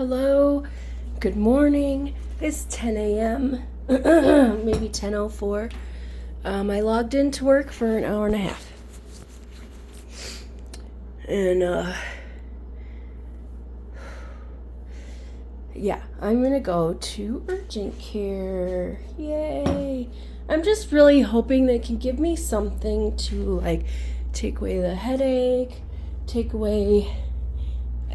Hello, good morning. It's 10 a.m., maybe 10:04. I logged into work for an hour and a half. And, yeah, I'm gonna go to urgent care. Yay! I'm just really hoping they can give me something to, take away the headache,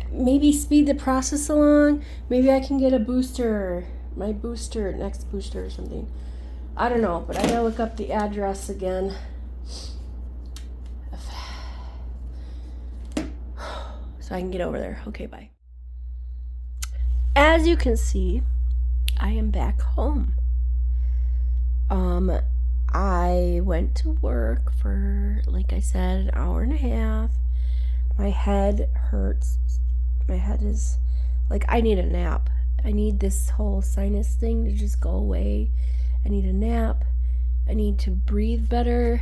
maybe speed the process along. Maybe I can get a booster, next booster or something. I don't know, but I gotta look up the address again. So I can get over there. Okay, bye. As you can see, I am back home. I went to work for, like I said, an hour and a half. My head hurts. My head is I need a nap. I need this whole sinus thing to just go away. I need a nap. I need to breathe better.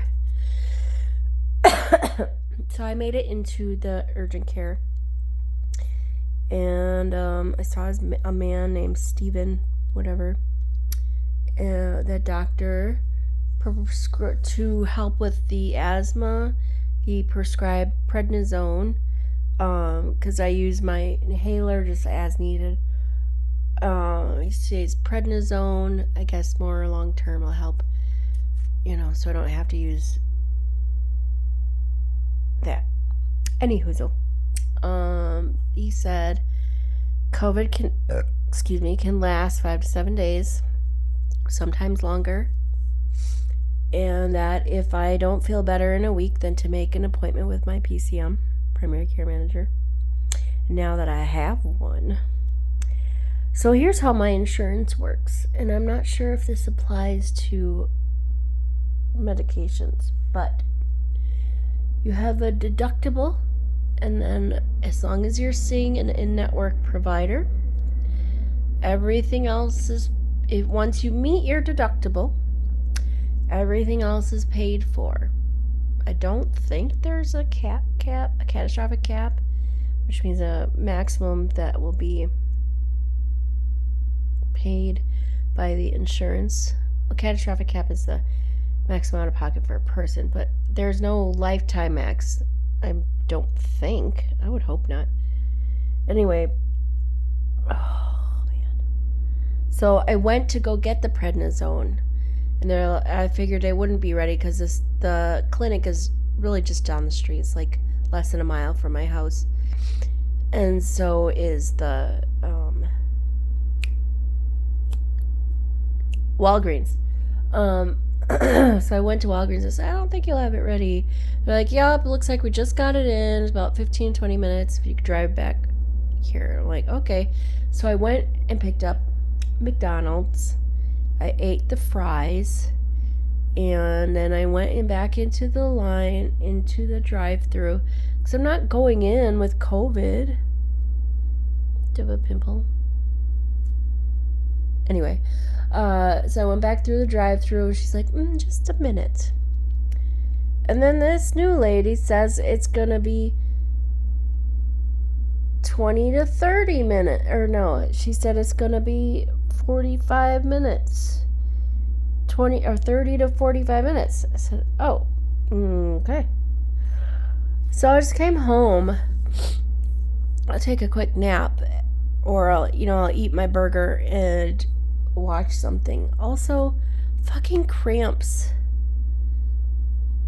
So I made it into the urgent care. And I saw a man named Steven, whatever. That doctor, to help with the asthma, he prescribed prednisone. Because I use my inhaler just as needed. He says prednisone, I guess more long term will help, so I don't have to use that. Anywho, he said COVID can last 5 to 7 days, sometimes longer. And that if I don't feel better in a week, then to make an appointment with my PCM, primary care manager, now that I have one. So here's how my insurance works, and I'm not sure if this applies to medications, but you have a deductible, and then as long as you're seeing an in-network provider, everything else is, once you meet your deductible, everything else is paid for. I don't think there's a catastrophic cap, which means a maximum that will be paid by the insurance. A catastrophic cap is the maximum out of pocket for a person, but there's no lifetime max. I don't think. I would hope not. Anyway, oh man. So I went to go get the prednisone. And I figured I wouldn't be ready because the clinic is really just down the street. It's like less than a mile from my house. And so is the Walgreens. So I went to Walgreens and said, I don't think you'll have it ready. They're like, yep, it looks like we just got it in. It's about 15, 20 minutes if you could drive back here. I'm like, okay. So I went and picked up McDonald's. I ate the fries, and then I went back into the line, into the drive-thru, because I'm not going in with COVID. Do you have a pimple? Anyway, so I went back through the drive-thru, and she's like, just a minute. And then this new lady says it's going to be 20 to 30 minutes, or no, she said it's going to be 45 minutes, 20 or 30 to 45 minutes. I said, oh, okay. So I just came home. I'll take a quick nap, or I'll eat my burger and watch something. Also, fucking cramps.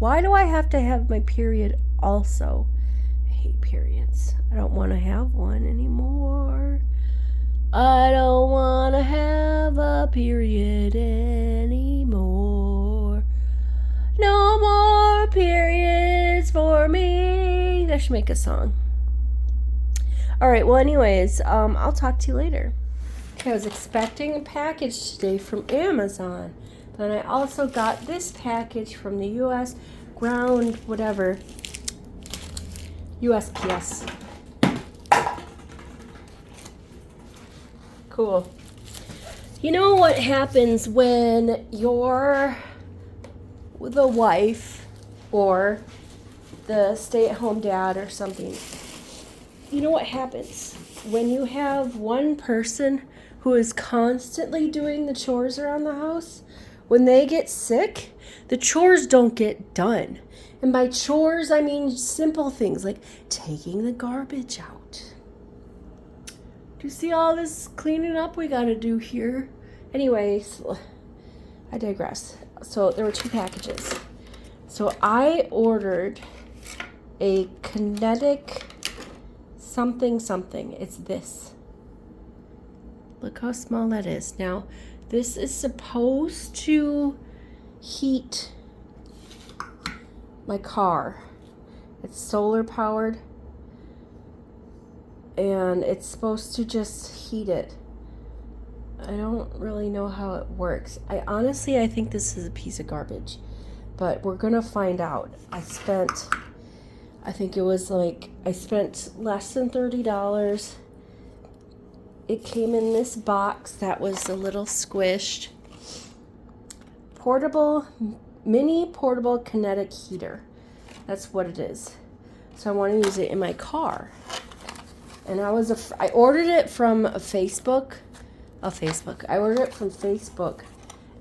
Why do I have to have my period also? I hate periods. I don't want to have one anymore. I don't want to have a period anymore. No more periods for me. I should make a song. Alright, well anyways, I'll talk to you later. Okay, I was expecting a package today from Amazon. But I also got this package from the U.S. USPS. Cool. You know what happens when you're the wife or the stay-at-home dad or something? You know what happens? when you have one person who is constantly doing the chores around the house, when they get sick, the chores don't get done. And by chores, I mean simple things like taking the garbage out. Do you see all this cleaning up we got to do here? Anyways, I digress. So there were 2 packages. So I ordered a kinetic something. It's this. Look how small that is. Now, this is supposed to heat my car. It's solar powered. And it's supposed to just heat it. I don't really know how it works. I think this is a piece of garbage. But we're going to find out. I spent less than $30. It came in this box that was a little squished. Mini portable kinetic heater. That's what it is. So I want to use it in my car. And I ordered it from Facebook. I ordered it from Facebook.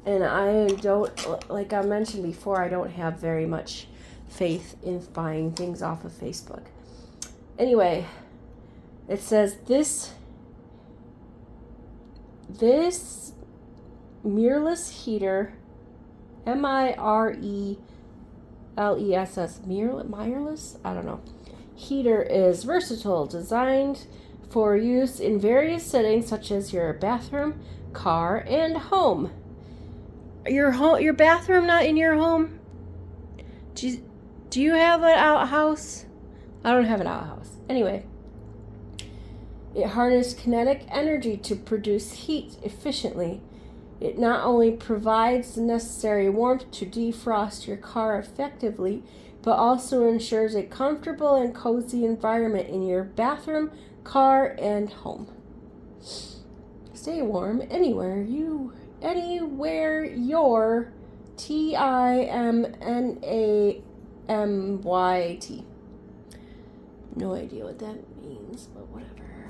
And I don't, like I mentioned before, I don't have very much faith in buying things off of Facebook. Anyway, it says this mirrorless heater, mireless, mirrorless? I don't know. Heater is versatile, designed for use in various settings such as your bathroom, car, and home. Your bathroom not in your home? Do you have an outhouse? I don't have an outhouse. Anyway, it harnesses kinetic energy to produce heat efficiently. It not only provides the necessary warmth to defrost your car effectively, but also ensures a comfortable and cozy environment in your bathroom, car, and home. Stay warm anywhere your TIMNAMYT. No idea what that means, but whatever.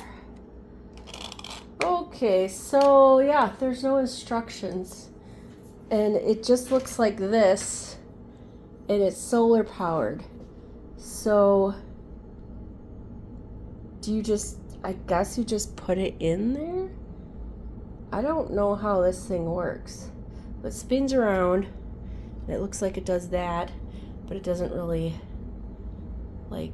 Okay, so yeah, there's no instructions. And it just looks like this. And it's solar powered. So I guess you just put it in there? I don't know how this thing works. It spins around, and it looks like it does that, but it doesn't really, I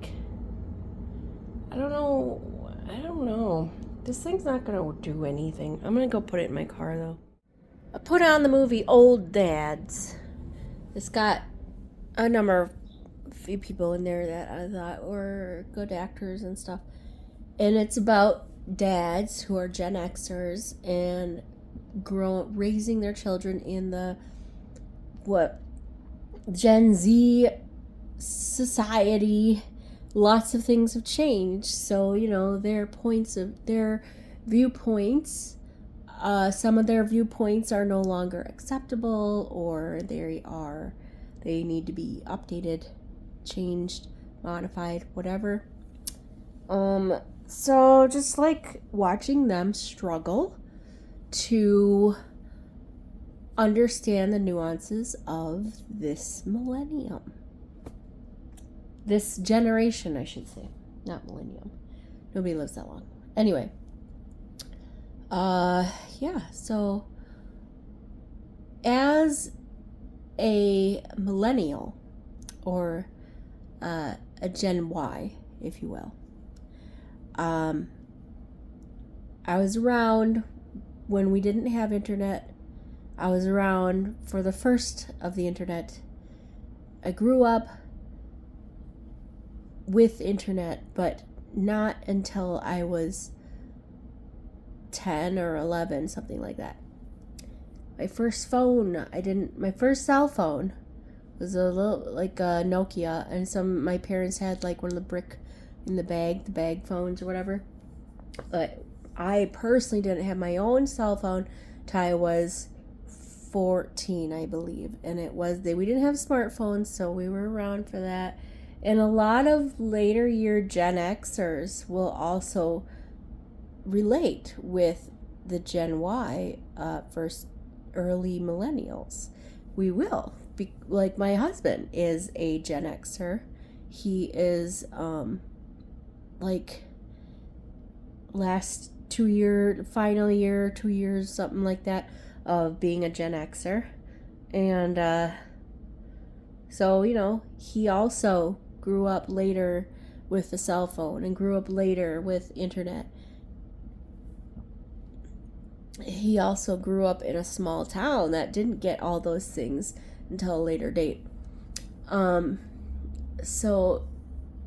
don't know. This thing's not going to do anything. I'm going to go put it in my car, though. I put on the movie Old Dads. It's got a few people in there that I thought were good actors and stuff. And it's about dads who are Gen Xers and raising their children in the Gen Z society. Lots of things have changed, so their viewpoints, some of their viewpoints are no longer acceptable, or they need to be updated, changed, modified, whatever. So just like watching them struggle to understand the nuances of this millennium. This generation, I should say. Not millennium. Nobody lives that long. Anyway. So as a millennial, or a Gen Y, if you will, I was around when we didn't have internet. I was around for the first of the internet. I grew up with internet, but not until I was 10 or 11, something like that. My first cell phone was a little, like a Nokia, and my parents had like one of the brick in the bag phones or whatever. But I personally didn't have my own cell phone till I was 14, I believe. And we didn't have smartphones, so we were around for that. And a lot of later year Gen Xers will also relate with the Gen Y versus early millennials. We will. Like my husband is a Gen Xer. He is like last 2 year, final year, 2 years, something like that, of being a Gen Xer. And so, he also grew up later with the cell phone and grew up later with internet. He also grew up in a small town that didn't get all those things until a later date. So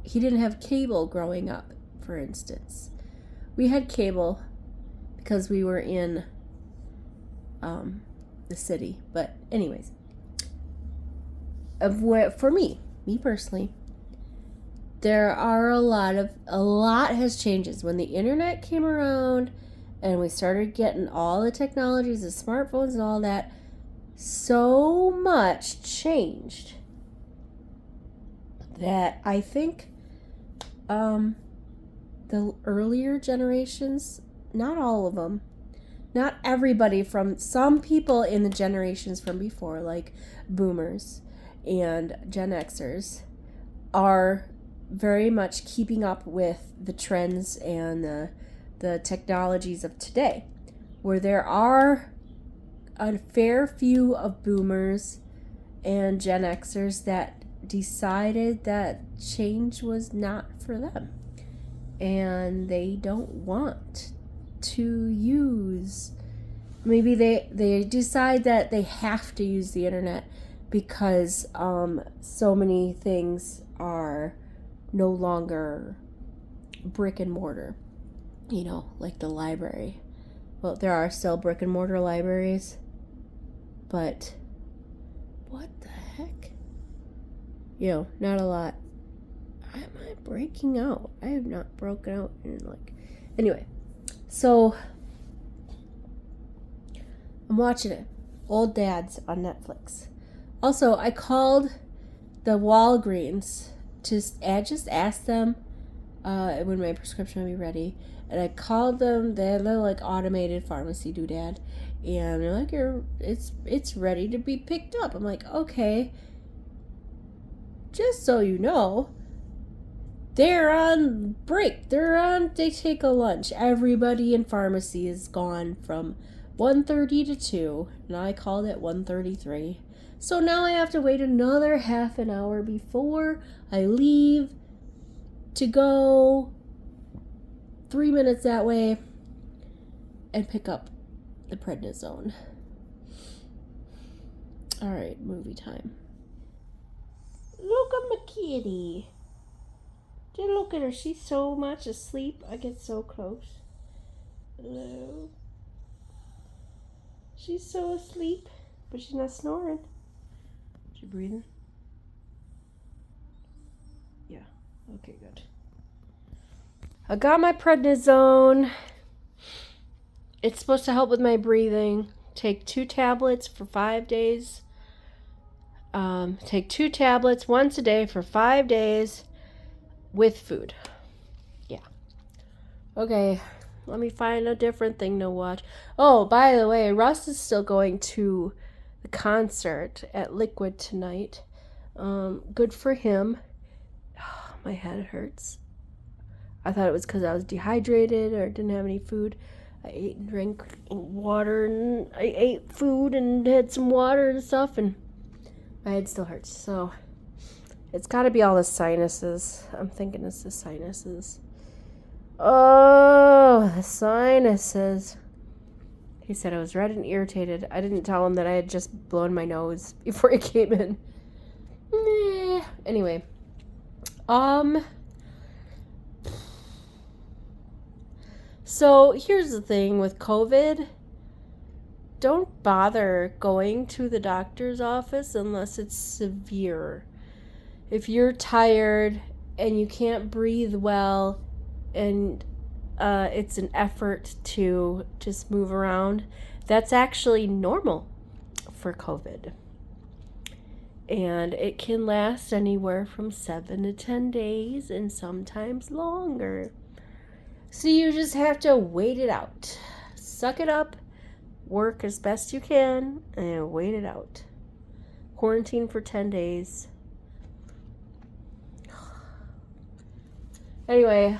he didn't have cable growing up, for instance. We had cable because we were in the city. But anyways, for me personally, there are a lot has changes. When the internet came around and we started getting all the technologies, the smartphones and all that, so much changed that I think the earlier generations, not all of them, not everybody, from some people in the generations from before, like boomers and Gen Xers, are very much keeping up with the trends and the technologies of today, where there are a fair few of boomers and Gen Xers that decided that change was not for them, and they don't want to use, maybe they decide that they have to use the internet because so many things are no longer brick and mortar, like the library. Well, there are still brick and mortar libraries, but what the heck? Not a lot. Am I breaking out? I have not broken out in anyway. So I'm watching it. Old Dads on Netflix. Also, I called the Walgreens to just ask them when my prescription will be ready. And I called them. They're like automated pharmacy doodad, and they're like, it's ready to be picked up. I'm like, okay. Just so you know, they're on break. They take a lunch. Everybody in pharmacy is gone from 1:30 to 2, and I called at 1:33. So now I have to wait another half an hour before I leave to go 3 minutes that way and pick up the prednisone. All right, movie time. Look at my kitty. Just look at her. She's so much asleep. I get so close. Hello. She's so asleep, but she's not snoring. Is she breathing? Yeah. Okay, good. I got my prednisone. It's supposed to help with my breathing. Take 2 tablets for 5 days. Take 2 tablets once a day for 5 days with food. Yeah. Okay, let me find a different thing to watch. Oh, by the way, Russ is still going to the concert at Liquid tonight. Good for him. Oh, my head hurts. I thought it was because I was dehydrated or didn't have any food. I ate and drank water, and I ate food and had some water and stuff, and my head still hurts. So it's got to be all the sinuses. I'm thinking it's the sinuses. Oh, the sinuses. He said I was red and irritated. I didn't tell him that I had just blown my nose before he came in. Anyway. So here's the thing with COVID. Don't bother going to the doctor's office unless it's severe. If you're tired and you can't breathe well and it's an effort to just move around, that's actually normal for COVID. And it can last anywhere from 7 to 10 days and sometimes longer. So you just have to wait it out. Suck it up, work as best you can, and wait it out. Quarantine for 10 days. Anyway,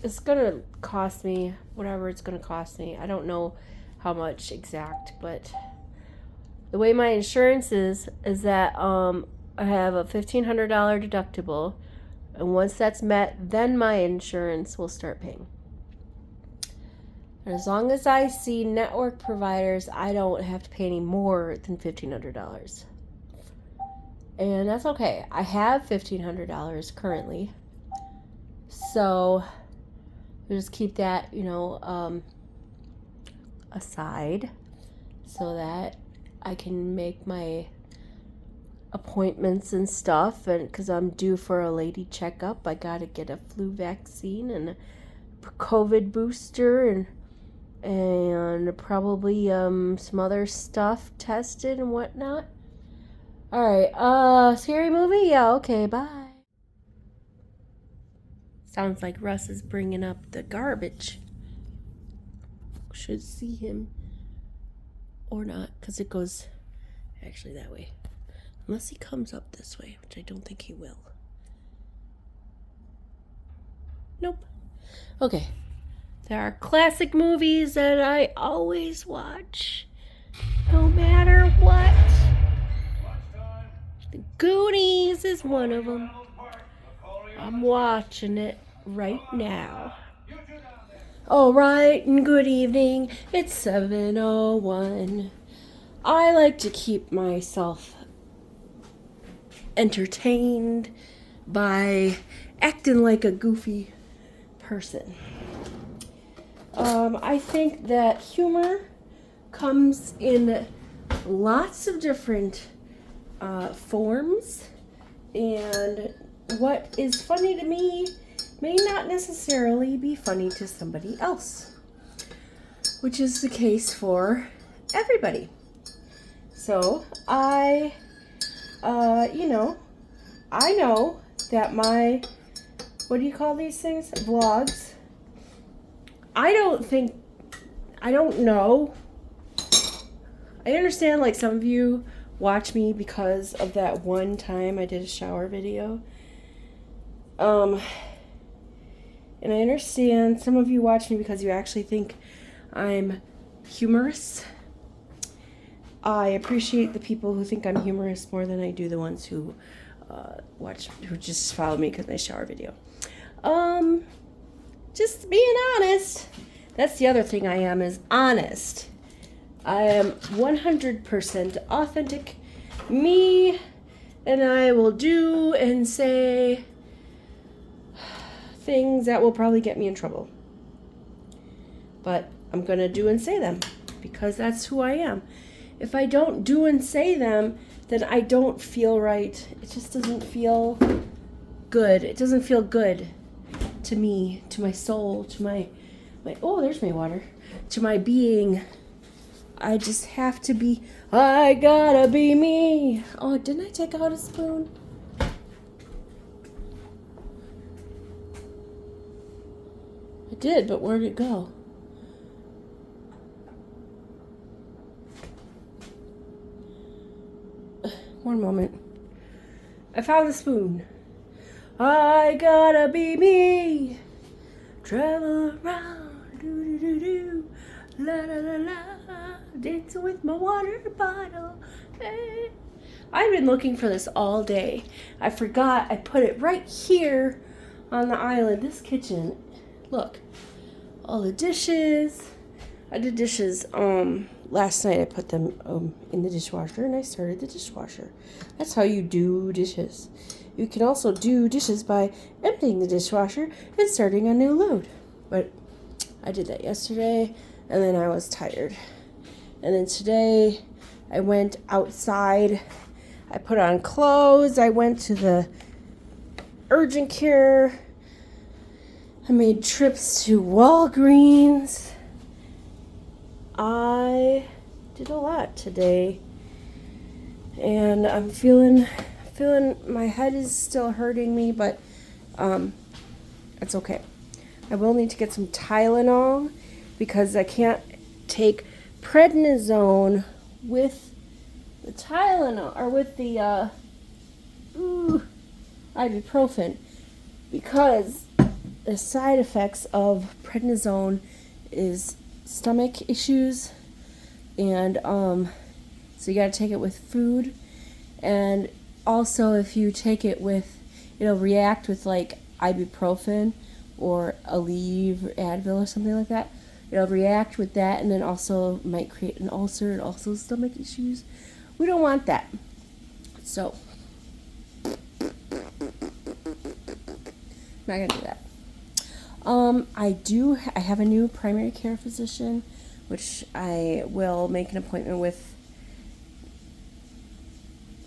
it's gonna cost me whatever it's gonna cost me. I don't know how much exact, but the way my insurance is that I have a $1,500 deductible, and once that's met, then my insurance will start paying. And as long as I see network providers, I don't have to pay any more than $1,500. And that's okay. I have $1,500 currently. So we'll just keep that, aside so that I can make my appointments and stuff. And because I'm due for a lady checkup, I got to get a flu vaccine and a COVID booster and probably some other stuff tested and whatnot. Alright, scary movie? Yeah, okay, bye. Sounds like Russ is bringing up the garbage. Should see him or not, because it goes actually that way. Unless he comes up this way, which I don't think he will. Nope. Okay. There are classic movies that I always watch, no matter what. The Goonies is one of them. I'm watching it right now. All right, and good evening. It's 7:01. I like to keep myself entertained by acting like a goofy person. I think that humor comes in lots of different forms, and what is funny to me may not necessarily be funny to somebody else, which is the case for everybody. So I know that my, what do you call these things? Vlogs. I don't know. I understand like some of you watch me because of that one time I did a shower video. And I understand some of you watch me because you actually think I'm humorous. I appreciate the people who think I'm humorous more than I do the ones who who just follow me because of my shower video. Just being honest. That's the other thing I am, is honest. I am 100% authentic me, and I will do and say things that will probably get me in trouble. But I'm going to do and say them because that's who I am. If I don't do and say them, then I don't feel right. It just doesn't feel good. It doesn't feel good to me, to my soul, to my oh, there's my water, to my being. I just have to be, I gotta be me. Oh, didn't I take out a spoon? I did, but where'd it go? One moment. I found the spoon. I gotta be me. Travel around, do do do do, la la la la, dancing with my water bottle. Hey. I've been looking for this all day. I forgot I put it right here on the island. This kitchen, look, all the dishes. I did dishes last night. I put them in the dishwasher, and I started the dishwasher. That's how you do dishes. You can also do dishes by emptying the dishwasher and starting a new load. But I did that yesterday, and then I was tired. And then today, I went outside. I put on clothes. I went to the urgent care. I made trips to Walgreens. I did a lot today. And I'm feeling my head is still hurting me, but it's okay. I will need to get some Tylenol because I can't take prednisone with the Tylenol or with the ibuprofen, because the side effects of prednisone is stomach issues, and so you got to take it with food, and also if you take it with, it'll react with like ibuprofen or Aleve or Advil or something like that. It'll react with that, and then also might create an ulcer and also stomach issues. We don't want that. So I'm not gonna do that. I have a new primary care physician, which I will make an appointment with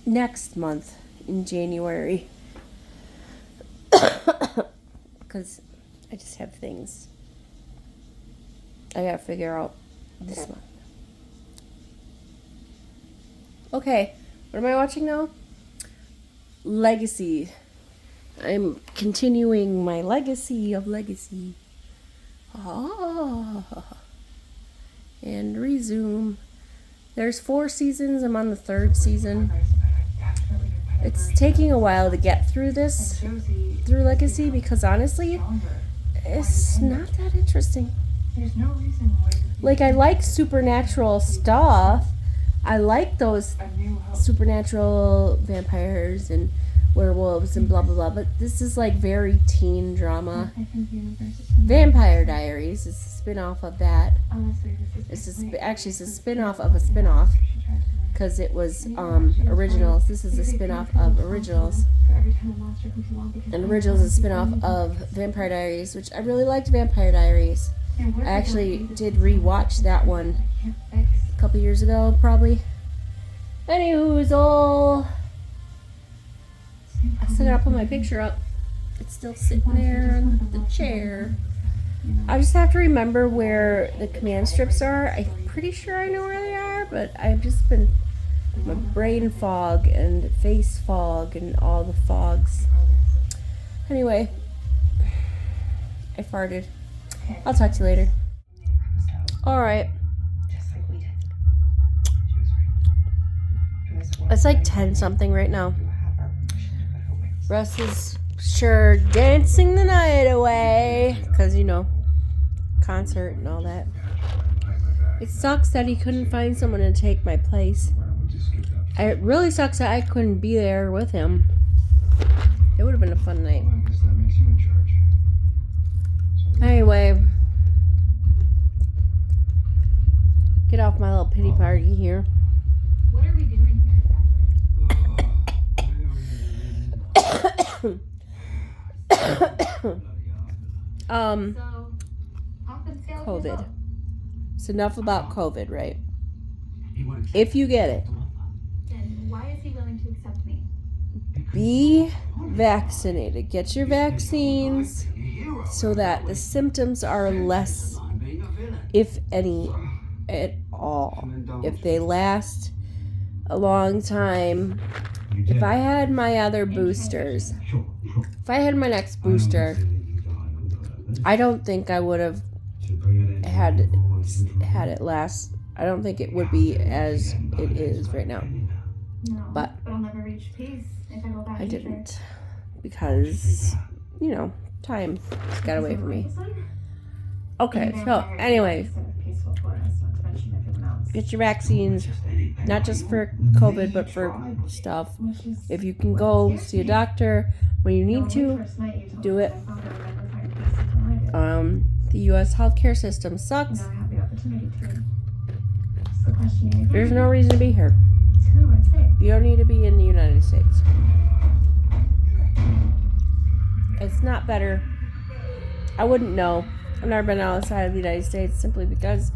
next month in January. Because I just have things I gotta figure out this month. Okay, what am I watching now? Legacy. I'm continuing my legacy of Legacy. And resume. There's 4 seasons. I'm on the 3rd season. It's taking a while to get through through Legacy, because honestly, it's not that interesting. Like, I like supernatural stuff. I like those supernatural vampires and werewolves and blah blah blah, but this is like very teen drama. Vampire Diaries is a spin-off of that. It's a spin-off of a spin-off, because it was Originals. This is a spin-off of Originals, and Originals is a spin-off of Vampire Diaries, which I really liked. Vampire Diaries. I actually did re-watch that one a couple years ago, probably. Anywhoozle. I still gotta put my picture up. It's still sitting there on the chair. I just have to remember where the command strips are. I'm pretty sure I know where they are, but I've just been my brain fog and face fog and all the fogs. Anyway, I farted. I'll talk to you later. Alright. It's like 10 something right now. Russ is sure dancing the night away, because, you know, concert and all that. It sucks that he couldn't find someone to take my place. It really sucks that I couldn't be there with him. It would have been a fun night. Anyway, get off my little pity party here. What are we doing here? COVID. It's enough about COVID, right? If you get it, Then why is he willing to accept me? be vaccinated. Get your vaccines so that the symptoms are less, if any, at all. If they last a long time. If I had my other boosters, if I had my next booster, I don't think I would have had it last. I don't think it would be as it is right now. No, but I'll never reach peace if I go back. I didn't, because, you know, time got away from me. Okay, so anyway, get your vaccines, not just for COVID, but for stuff. If you can go see a doctor when you need to, do it. The U.S. healthcare system sucks. There's no reason to be here. You don't need to be in the United States. It's not better. I wouldn't know. I've never been outside of the United States, simply because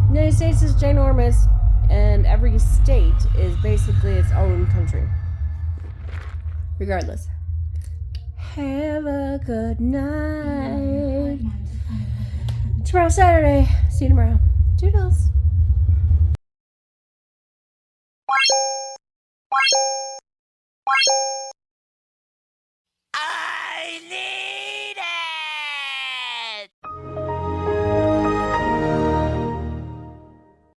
the United States is ginormous, and every state is basically its own country. Regardless. Have a good night. Tomorrow's Saturday. See you tomorrow. Doodles. I need